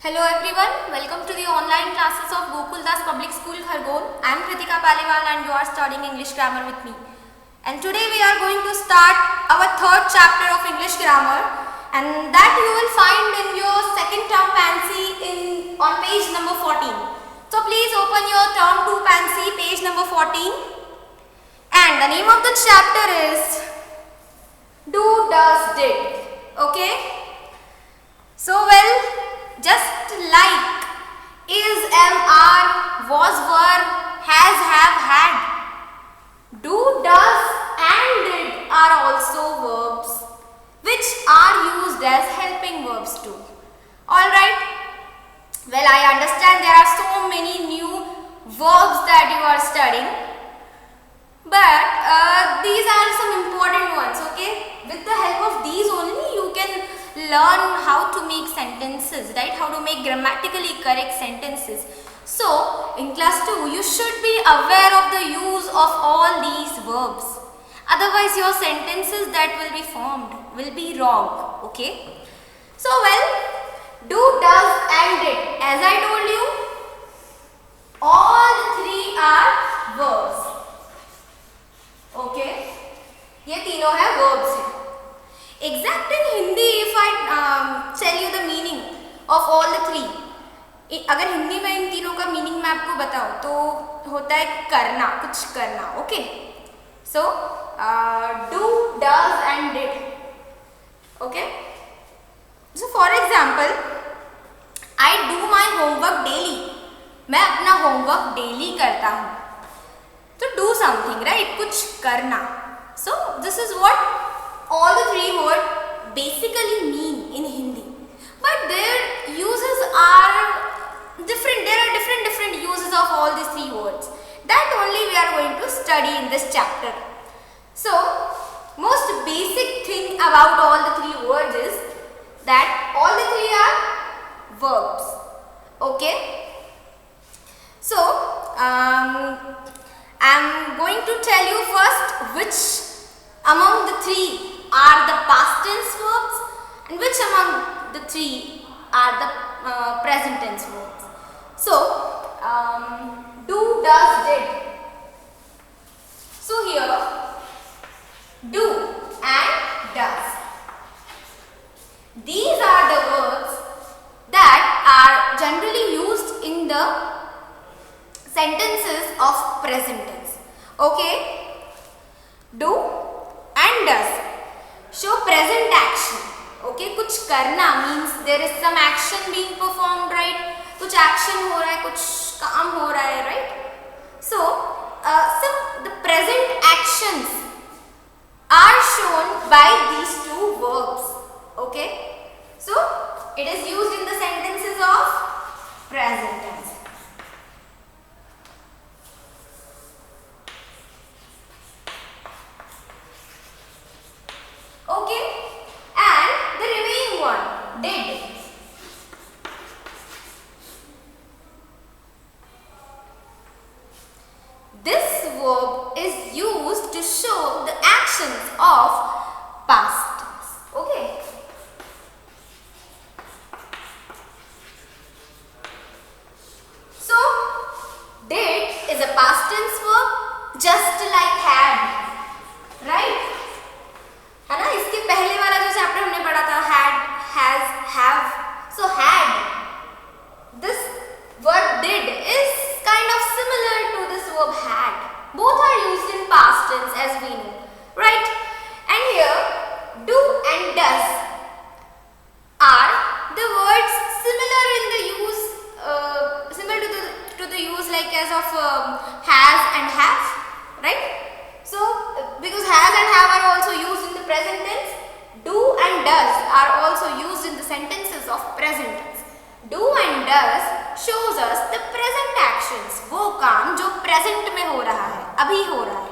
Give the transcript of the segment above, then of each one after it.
Hello everyone, welcome to the online classes of Gokuldas Public School Khargon. I am Kritika Paliwal and you are studying English grammar with me. And today we are going to start our third chapter of English grammar, and that you will find in your second term Pansy on page number 14. So please open your term 2 Pansy, page number 14. And the name of the chapter is Do, Does, Did. Okay? So just like is, am, are, was, were, has, have, had, do, does and did are also verbs which are used as helping verbs too. Alright? Well, I understand there are so many new verbs that you are studying, but these are some important ones, okay? With the help of these only you can learn how to make sentences, right? How to make grammatically correct sentences. So, in class 2, you should be aware of the use of all these verbs. Otherwise, your sentences that will be formed will be wrong, okay? So, do, does and did. As I told you, all three are verbs. Okay? ये तीनों है verbs हैं. Exact in Hindi, if I tell you the meaning of all the three, अगर हिंदी में इन तीनों का meaning मैं आपको बताऊं तो होता है करना, कुछ करना. Okay, so do, does and did. Okay, so for example I do my homework daily. मैं अपना होमवर्क डेली करता हूँ. तो डू समथिंग, राइट? कुछ करना. So this is what all the three words basically mean in Hindi, but their uses are different. There are different uses of all these three words that only we are going to study in this chapter. So most basic thing about all the three words is that all the three are verbs. Okay, so I am going to tell you first which among the three are the past tense verbs and which among the three are the present tense verbs. So, do, does, did. So here, do and does. These are the verbs that are generally used in the sentences of present tense. Okay, do and does show present action. Okay, कुछ करना means there is some action being performed, right? कुछ action हो रहा है, कुछ काम हो रहा है, right? So the present actions are shown by these two verbs. Okay, so it is used in the sentences of present tense. Okay, and the remaining one, did. This verb is used to show the actions of past tense. Okay. So, did is a past tense verb just like had, right? है ना? इसके पहले वाला जो chapter हमने पढ़ा था had, has, have. So had, this verb did is kind of similar to this verb had. Both are used in past tense as we know, right? And here do and does are the words similar in the use, similar to the use like as of has and have, right? So, because has and have are also used in the present tense, do and does are also used in the sentences of present tense. Do and does shows us the present actions, वो काम जो present में हो रहा है, अभी हो रहा है,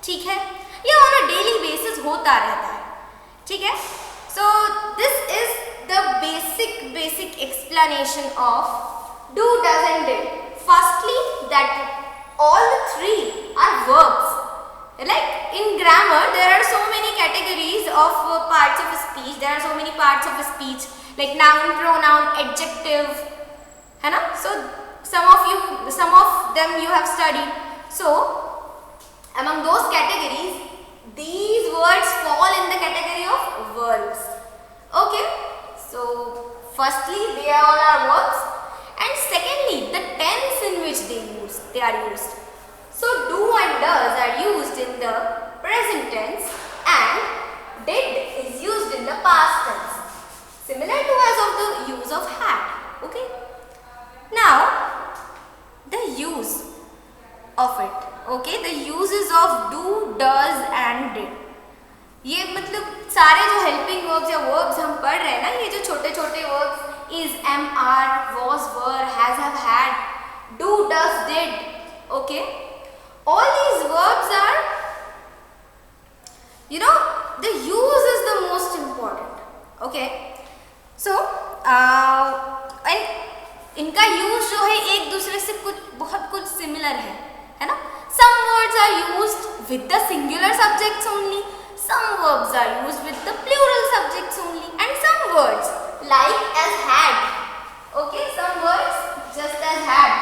ठीक है? ये on a daily basis होता रहता है, ठीक है? So, this is the basic explanation of do, does and did. Firstly, that all the three are verbs. Like in grammar, there are so many categories of parts of a speech. There are so many parts of a speech like noun, pronoun, adjective, है ना? So some of them you have studied. So among those categories, these words fall in the category of verbs. Okay, so firstly they are all are verbs, and secondly the tense in which they are used. So do and does are used in the present tense, and did is used in the past tense, similar to as of the use of had. Okay, now the use of it. Okay, the uses of do, does and did. ये मतलब सारे जो helping verbs या verbs हम पढ़ रहे हैं ना, ये जो छोटे छोटे verbs is, am, are, was, were, has, have, had, do, does, did. Okay, all these verbs are, you know, the use is the most important. Okay, so and इनका यूज जो है एक दूसरे से बहुत कुछ सिमिलर है ना? Some words are used with the singular subjects only, some verbs are used with the plural subjects only, and some words like as had, okay, some words just as had,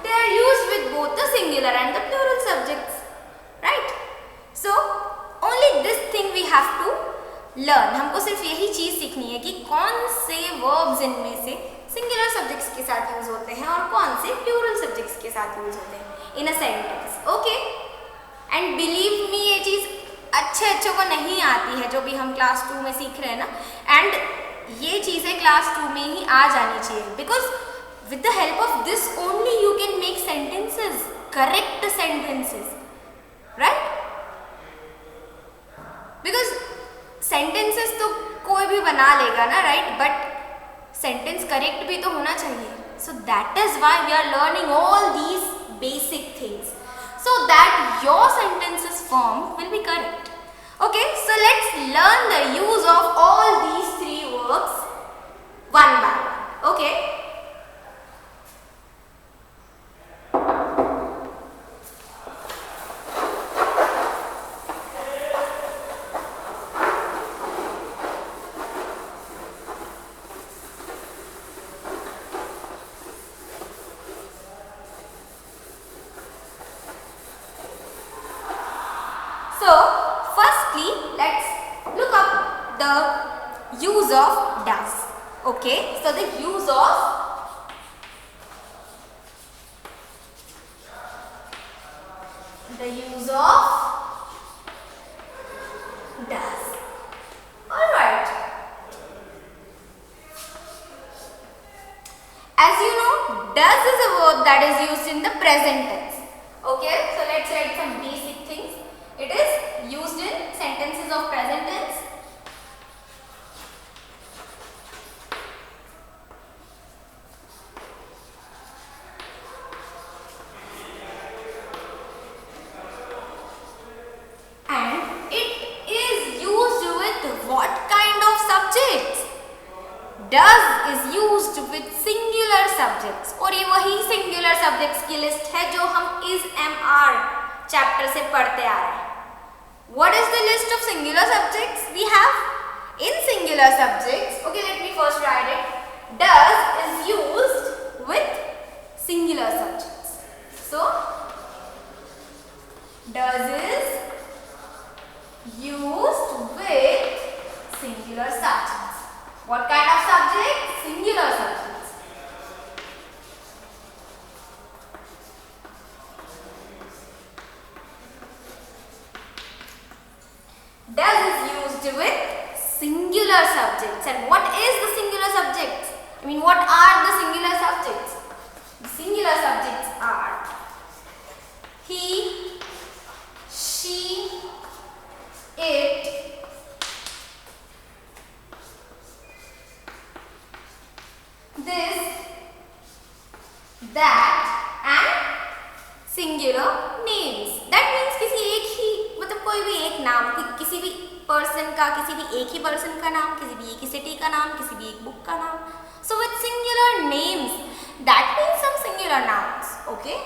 they are used with both the singular and the plural subjects, right? So only this thing we have to learn. हमको सिर्फ यही चीज सीखनी है कि कौन से verbs इनमें से सिंगुलर सब्जेक्ट्स के साथ यूज होते हैं और कौन से प्लूरल सब्जेक्ट्स के साथ यूज होते हैं in a sentence. Okay, and believe me ये चीज अच्छे को नहीं आती है जो भी हम क्लास 2 में सीख रहे हैं ना, एंड ये चीजें क्लास 2 में ही आ जानी चाहिए, because with the help of this only you can make sentences, correct sentences, right? Because sentences तो कोई भी बना लेगा ना, राइट? बट सेंटेंस करेक्ट भी तो होना चाहिए. So that is why we are learning all these basic things so that your sentences form will be correct. Okay, so let's learn the use of all these three verbs one by one. Okay, so firstly let's look up the use of does. Okay, so the use of does. All right, as you know, does is a verb that is used in the present tense. Okay, so let's write some basic things. It is used in sentences of present tense. And it is used with what kind of subjects? Does is used with singular subjects. और ये वही singular subjects की list है जो हम is, am, are chapter से पढ़ते आ रहे हैं. What is the list of singular subjects we have? In singular subjects, okay, let me first write it. Does is used with singular subjects. So does is used with singular subjects. What kind of subjects? Singular subjects. Does is used with singular subjects. And what is the singular subjects? I mean, what are the singular subjects? The singular subjects are he, she, it, this, that and singular names. That means किसी एक ही, मतलब कोई भी एक नाम, किसी भी person का, किसी भी एक ही पर्सन का नाम, किसी भी एक ही सिटी का नाम, किसी भी एक बुक का नाम. So with singular names, that means some singular nouns. Okay.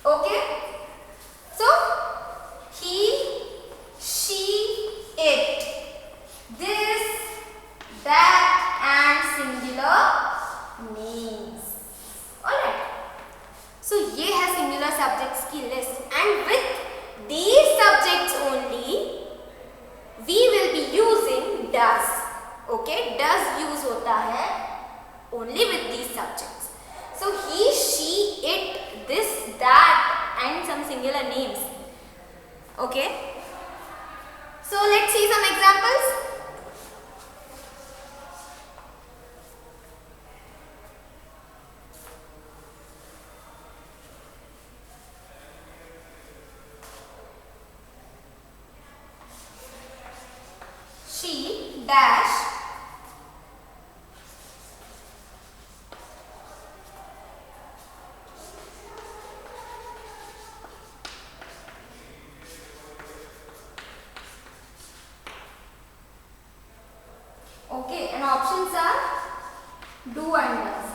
Okay. So he, की list, and with these subjects only we will be using does. Okay, does use होता है only with these subjects. So he, she, it, this, that and some singular names. Okay, so let's see some examples. She dash okay, and options are do and does.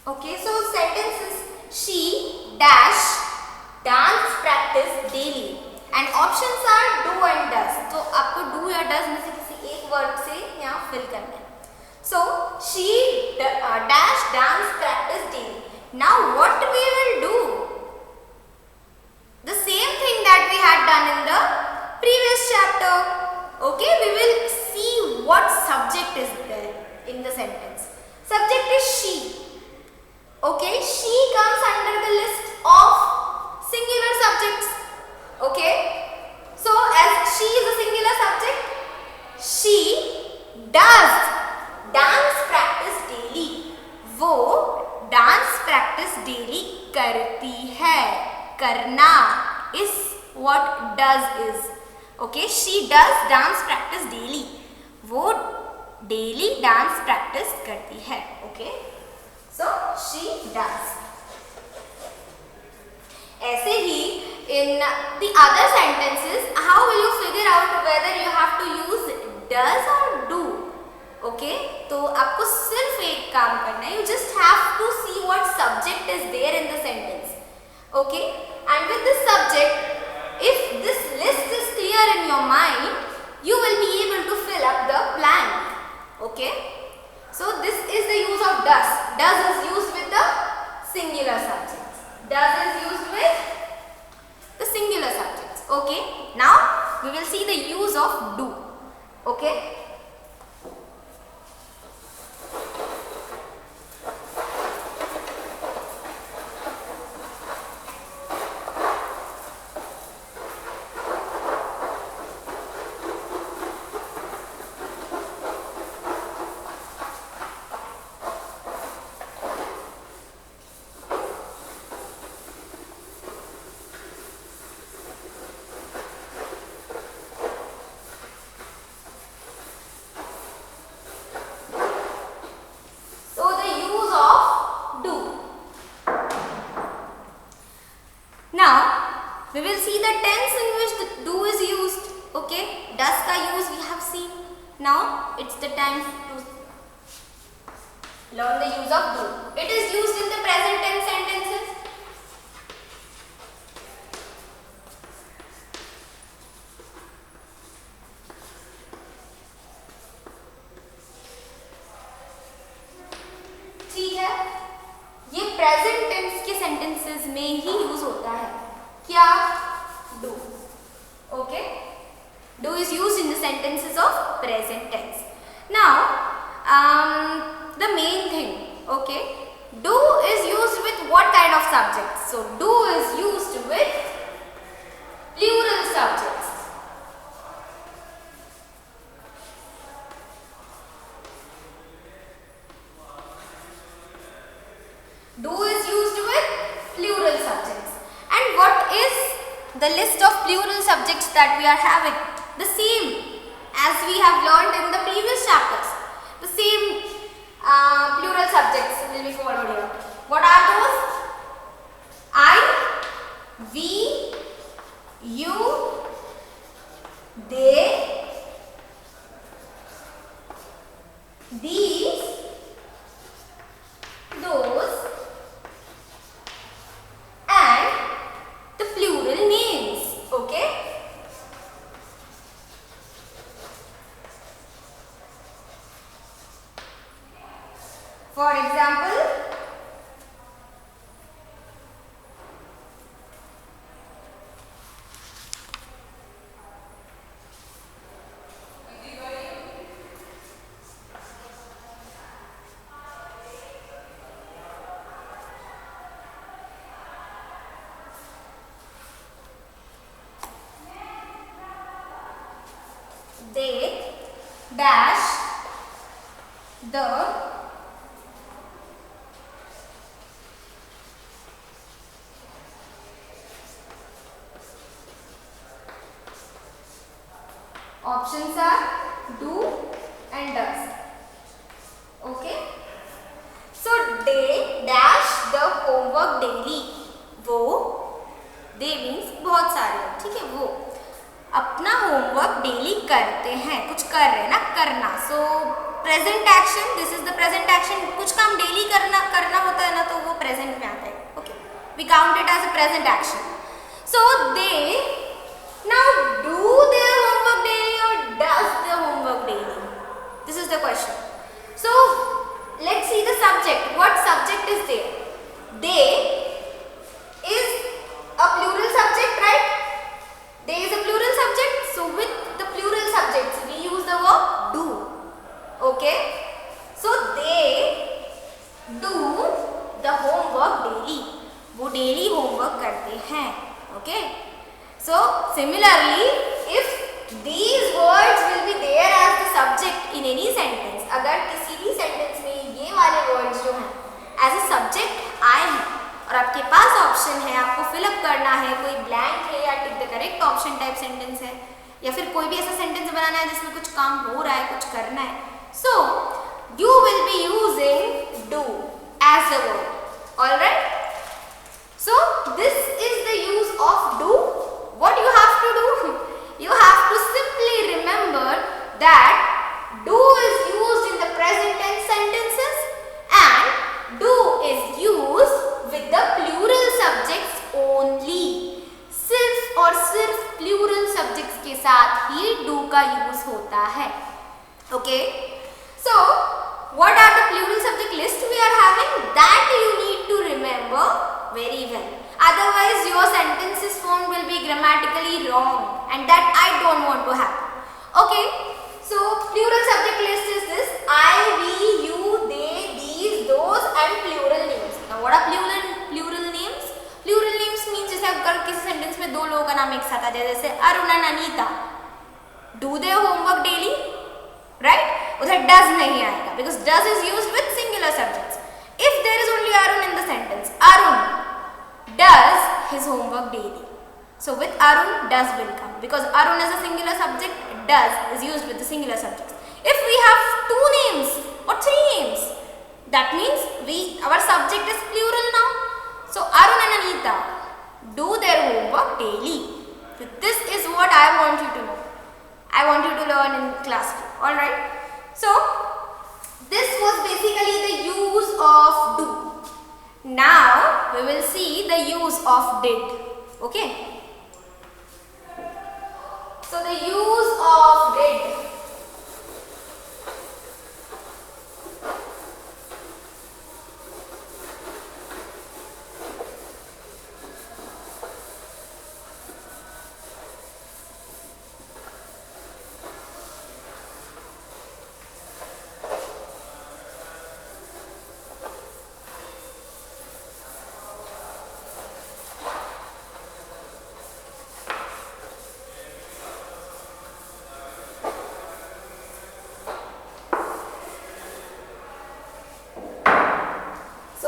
Okay, so sentences she dash dance practice daily, and options are do and does. तो आपको do या does में से किसी एक word से यहाँ fill करना है. So she dash dance practice daily. Now what we will do? The same thing that we had done in the previous chapter. Okay, we will see what subject is there in the sentence. Subject is she. Okay, she comes under the list of singular subjects. Okay, so as she is a singular subject, she does dance practice daily. वो dance practice daily करती है. करना is what does is. Okay, she does dance practice daily. वो daily dance practice करती है. Okay, so she does. ऐसे ही in the other sentences, how will you figure out whether you have to use does or do? Okay, तो आपको सिर्फ एक काम करना है. You just have to see what subject is there in the sentence. Okay, and with this subject, if this list is clear in your mind, you will be able to fill up the blank. Okay, so this is the use of does. Does is used with the singular subjects. Does is used with the singular subjects. Okay, now we will see the use of do. Okay, we will see the tense in which the do is used. Okay, does का use we have seen. Now it's the time to learn the use of do. It is used in the present tense sentences. ठीक है, ये present tense के sentences में ही use होता है. क्या? Do. Okay, do is used in the sentences of present tense. Now the main thing, okay, do is used with what kind of subjects? So do is used with plural subjects. Do is used with plural subjects. And what is the list of plural subjects that we are having? The same as we have learned in the previous chapters. The same plural subjects will be followed here. What are those? I, we, you, they, these, those, and the plural names. Okay, for example, they dash the options are do and does. Okay, so they dash the homework daily. वो they means बहुत सारे, ठीक है, वो अपना homework daily करते हैं, कुछ कर रहे हैं ना, करना. सो present action, this is the present action. कुछ काम डेली करना होता है ना, तो वो प्रेजेंट में आता है. Okay, we count it as a present action. So they now do their homework daily or does their homework daily? This is the question. So let's see the subject. What subject is there? They is a plural subject, right? They is a plural subject. So with the plural subjects we use the verb do. Okay, so they do the homework daily. वो daily homework करते हैं. Okay, so similarly, if these words will be there as the subject in any sentence, अगर किसी भी sentence में ये वाले words जो हैं as a subject आए हैं और आपके पास option है, आपको fill up करना है, कोई blank है या tick the correct option type sentence है, या फिर कोई भी ऐसा sentence बनाना है जिसमें कुछ काम हो रहा है, कुछ करना है, so you will be using do as the word. Alright, so this is the use of do. What you have to do? You have to simply remember that do is used in the present tense sentences and do is used with the plural subjects only. सिर्फ और सिर्फ plural subjects के साथ ही do का use होता है. Okay? So, what are the plural subject list we are having? That you need to remember very well. Otherwise your sentences form will be grammatically wrong and that I don't want to happen. Okay, so plural subject list is this: I, we, you, they, these, those and plural names. Now what are plural names? Plural names means जैसे अगर किसी sentence में दो लोगों का नाम एक साथ आ जाए, जैसे Arun and Anita, do their homework daily, right? उधर does नहीं आएगा because does is used with singular subjects. If there is only Arun in the sentence, Arun does his homework daily. So with Arun, does will come because Arun is a singular subject, does is used with the singular subjects. If we have two names or three names, that means our subject is plural now. So Arun and Anita do their homework daily. So this is what I want you to know. I want you to learn in class 2. Alright. So this was basically the use of do. Now we will see the use of did. Okay. So the use of did.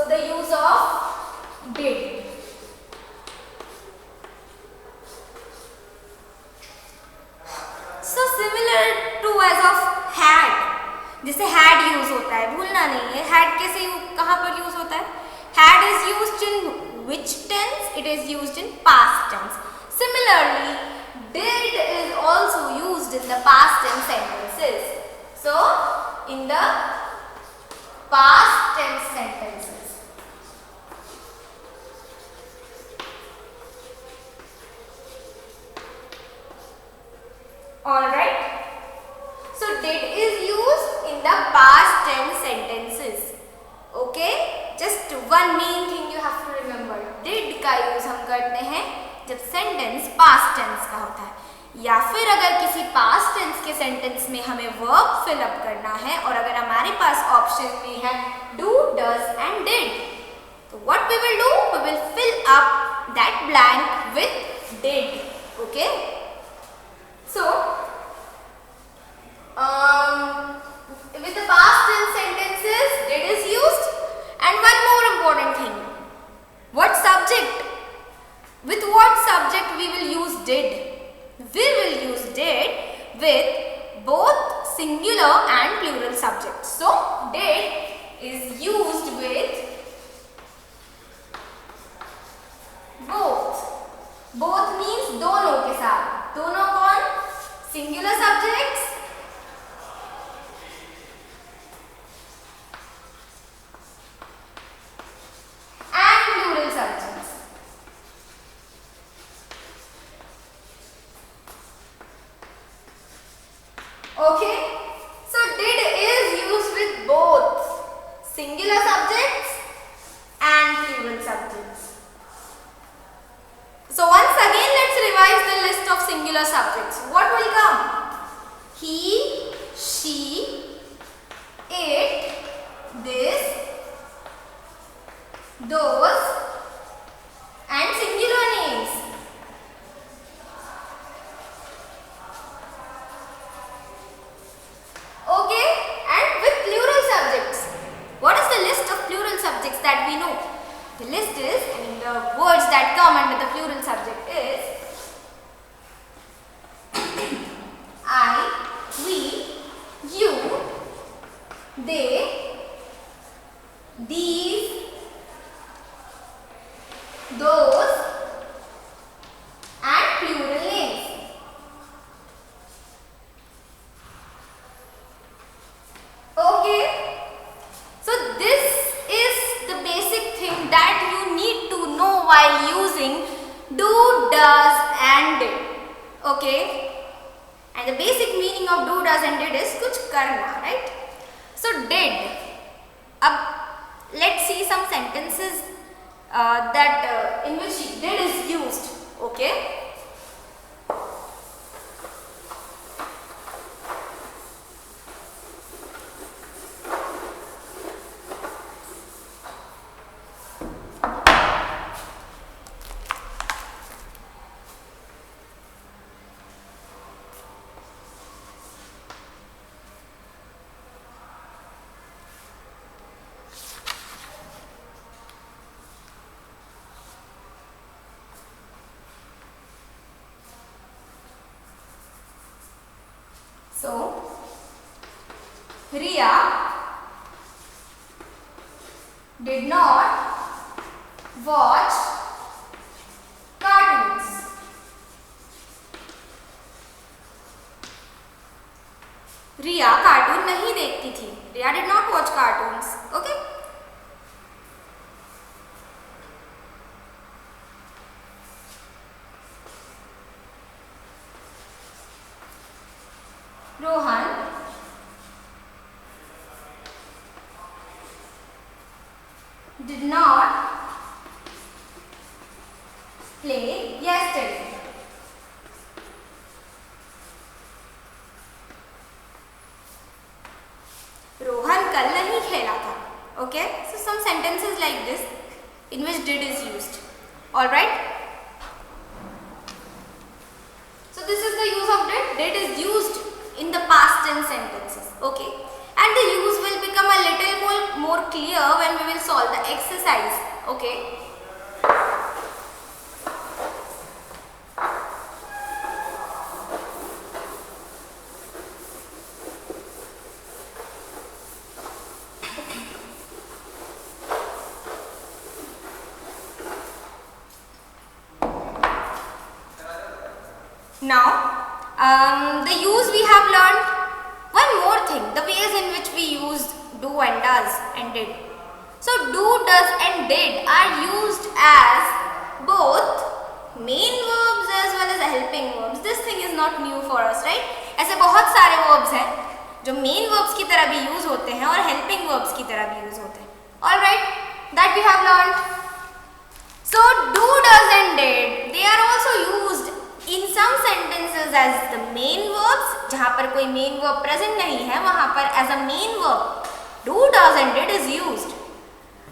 The use of did. So similar to as of had. जैसे had use होता है, भूलना नहीं है. had कैसे कहाँ पर use होता है? Had is used in which tense? It is used in past tense. Similarly, did is also used in the past tense sentences. So in the past tense sentences. Alright, so did is used in the past tense sentences. Okay, just one main thing you have to remember. Did का use हम करते हैं जब sentence past tense का होता है, या फिर अगर किसी past tense के sentence में हमें verb fill up करना है और अगर हमारे पास option में है do, does and did. So what we will do? We will fill up that blank with did. Okay. So with the past tense sentences did is used. And one more important thing, what subject, with what subject we will use did? We will use did with both singular and plural subjects. So did is used with both. Both means दोनों के साथ. दोनों कौन? Singular subjects and plural subjects. Okay, so did is used with both singular subjects and plural subjects. So once again let's revise the list of singular subjects. What will come? He, she, it, this, those and singular names. Okay, and with plural subjects, what is the list of plural subjects that we know? The list is, I mean the words that come under the plural subject is I, we, you, they, these, those and plural names. Okay, so this is the basic thing that you need to know while using do, does and did. Okay, and the basic meaning of do, does and did is kuch karna, right? So did. Let's see some sentences that in which did is used. Okay. So, Riya did not watch cartoons. Riya cartoon नहीं देखती थी. Riya did not watch cartoons. Okay. Rohan did not play yesterday. Rohan कल नहीं खेला था. Okay, so some sentences like this in which did is used. All right. So this is the use of did. Did is used in the past tense sentences. Okay, and the use will become a little more clear when we will solve the exercise. Okay. Now, the use we have learned. One more thing, the ways in which we use do and does and did. So, do, does and did are used as both main verbs as well as helping verbs. This thing is not new for us, right? ऐसे बहुत सारे verbs हैं जो main verbs की तरह भी use होते हैं और helping verbs की तरह भी use होते हैं. All right, that we have learned. So, do, does and did, they are also used in some sentences as the main verbs. जहाँ पर कोई main verb present नहीं है वहाँ पर as a main verb do, does and did is used,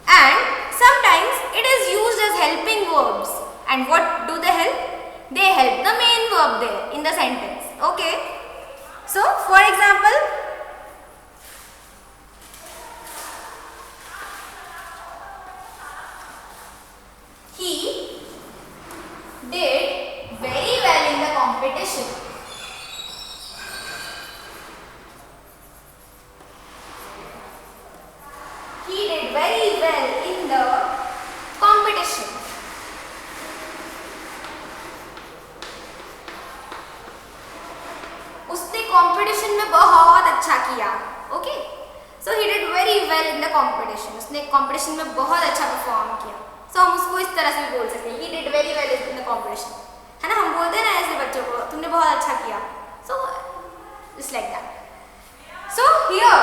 and sometimes it is used as helping verbs. And what do they help? They help the main verb there in the sentence. Okay. So for example, he did very well in the competition. He did very well in the competition. उसने competition में बहुत अच्छा किया. Okay, so he did very well in the competition. उसने competition में बहुत अच्छा perform किया. सो हम उसको इस तरह से भी बोल सकते हैं, he did very well in the competition, है ना. हम बोलते हैं ना ऐसे बच्चों को, तुमने बहुत अच्छा किया. So it's like that. So here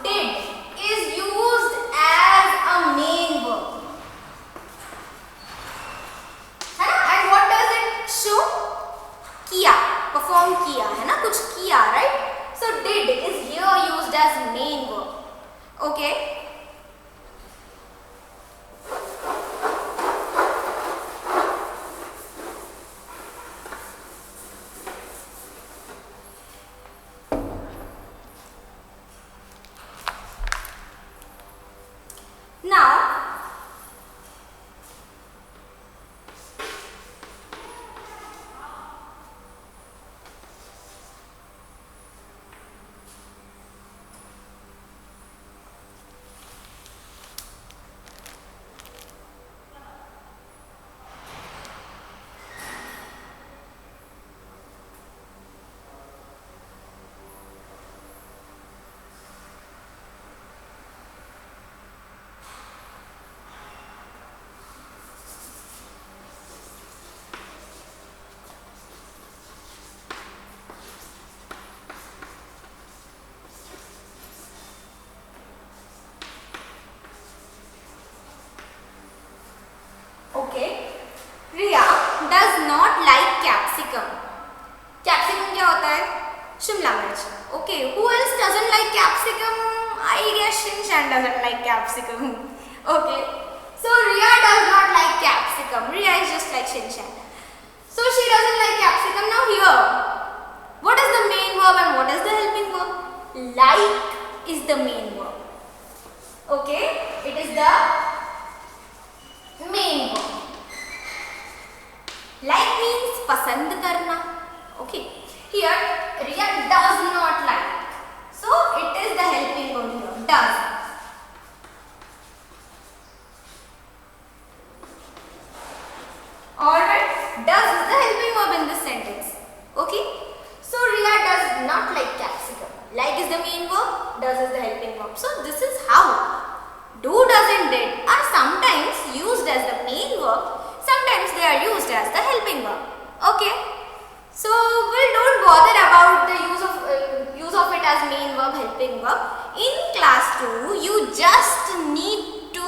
did is used as a main verb, है ना. And what does it show? किया, perform किया, है ना, कुछ किया, right? So did is here used as main verb. Okay. Now, okay, Riya does not like capsicum. Capsicum क्या होता है? शिमला मिर्च. Okay, who else doesn't like capsicum? I guess Shinshan doesn't like capsicum. Okay, so Riya does not like capsicum. Riya is just like Shinshan. So she doesn't like capsicum. Now here, what is the main verb and what is the helping verb? Like is the main verb. Okay, it is the main verb. Like means पसंद करना. Okay, here Riya does not like, so it is the helping verb here, does. Alright, does is the helping verb in this sentence. Okay, so Riya does not like capsicum. Like is the main verb, does is the helping verb. So this is how do, does and did are sometimes used as the main verb, sometimes they are used as the helping verb. Okay, so we don't bother about the use of it as main verb, helping verb. In class 2 you just need to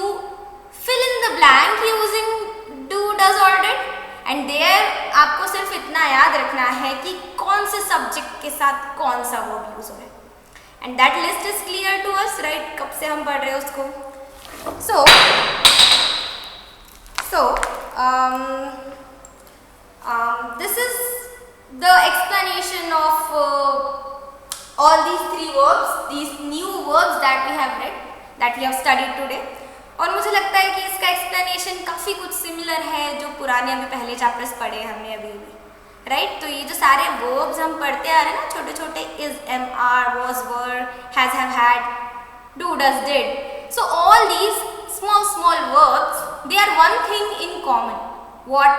fill in the blank using do, does or did, and there आपको सिर्फ इतना याद रखना है कि कौन से subject के साथ कौन सा वर्ब यूज हो रहा है. And that list is clear to us, right? कब से हम पढ़ रहे हैं उसको. This is the explanation of all these three verbs, these new verbs that we have read, that we have studied today. और मुझे लगता है कि इसका एक्सप्लेनेशन काफ़ी कुछ सिमिलर है जो पुराने अभी पहले चैप्टर्स पढ़े हमने अभी भी, राइट. तो ये जो सारे वर्ब्स हम पढ़ते आ रहे हैं ना, छोटे छोटे, is, am, are, was, were, has, have, had, do, does, did. So all these small verbs, they are one thing in common. What?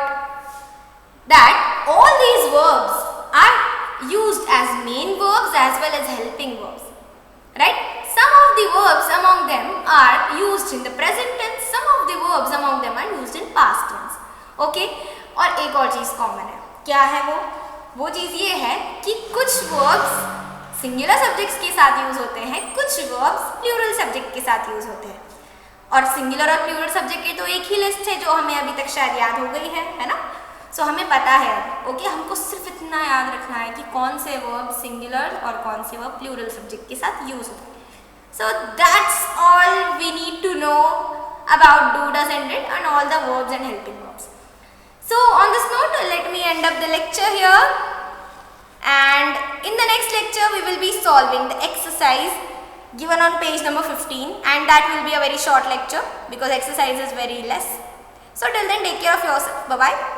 That all these verbs are used as main verbs as well as helping verbs, right? Some of the verbs among them are used in the present tense, some of the verbs among them are used in past tense. Okay? और एक और चीज़ common है. क्या है वो चीज़ ये है कि कुछ verbs सिंगुलर सब्जेक्ट्स के साथ यूज होते हैं, कुछ वर्ब्स प्लूरल सब्जेक्ट के साथ यूज होते हैं. और सिंगुलर और प्लूरल सब्जेक्ट की तो एक ही लिस्ट है जो हमें अभी तक शायद याद हो गई है ना. सो हमें पता है. ओके, हमको सिर्फ इतना याद रखना है कि कौन से वर्ब सिंगुलर और कौन से वर्ब प्लूरल सब्जेक्ट के साथ यूज होते हैं. So that's all we need to know about do, does and did and all the verbs and helping verbs. So on this note, let me end up the lecture here, and in the next lecture solving the exercise given on page number 15, and that will be a very short lecture because exercise is very less. So till then, take care of yourself. Bye bye.